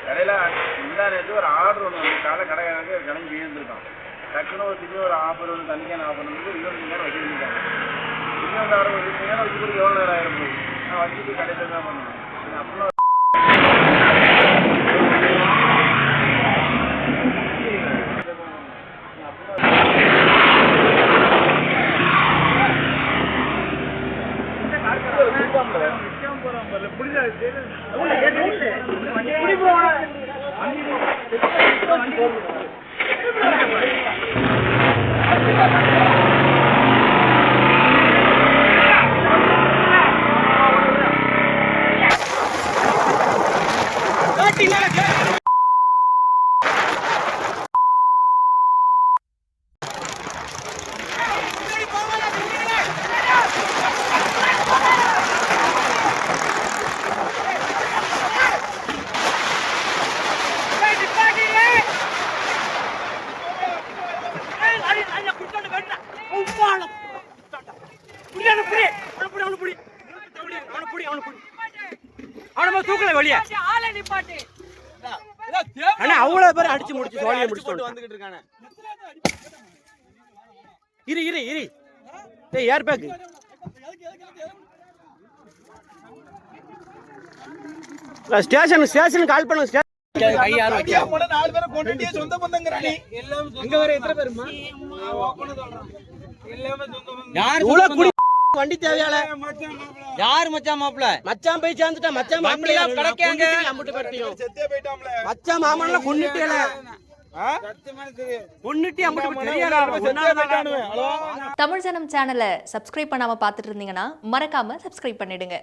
கடையில் முந்தா நேற்று ஒரு ஆர்டர் ஒன்று வந்து காலை கடைக்காரங்க கிளம்பி எழுந்திருக்கான். டக்குன்னு ஒரு திடீர் ஒரு ஆஃபர் வந்து தண்ணிக்கான ஆஃபர் வந்து 20 நேரம் வச்சுருக்காங்க. இன்னும் ஒரு 20 நேரம் வச்சு கொடுத்து எவ்வளோ நேரம் ஆயிரம் போகுது. நான் வச்சுட்டு கடையில் தான் பண்ணுவேன். அப்படிலாம் அவ்வளவு பேர் அடிச்சு முடிச்சு சோழியை முடிச்சு வந்துகிட்டு இருக்கானே. இரு இரு இரு ஏர் பேக் ஸ்டேஷன் கால் பண்ணுங்க. வண்டி தேவையால யாரு மச்சான் மாப்பிள்ள மச்சான் போய் சேர்ந்துட்டா மச்சான் மாப்பிள்ள கிடைக்காங்க. மச்சான் மாமன்ல கொன்னுட்டேல தமிழ் ஜனம் சேனலை சப்ஸ்கிரைப் பண்ணாம பாத்துட்டு இருந்தீங்கன்னா மறக்காம சப்ஸ்கிரைப் பண்ணிடுங்க.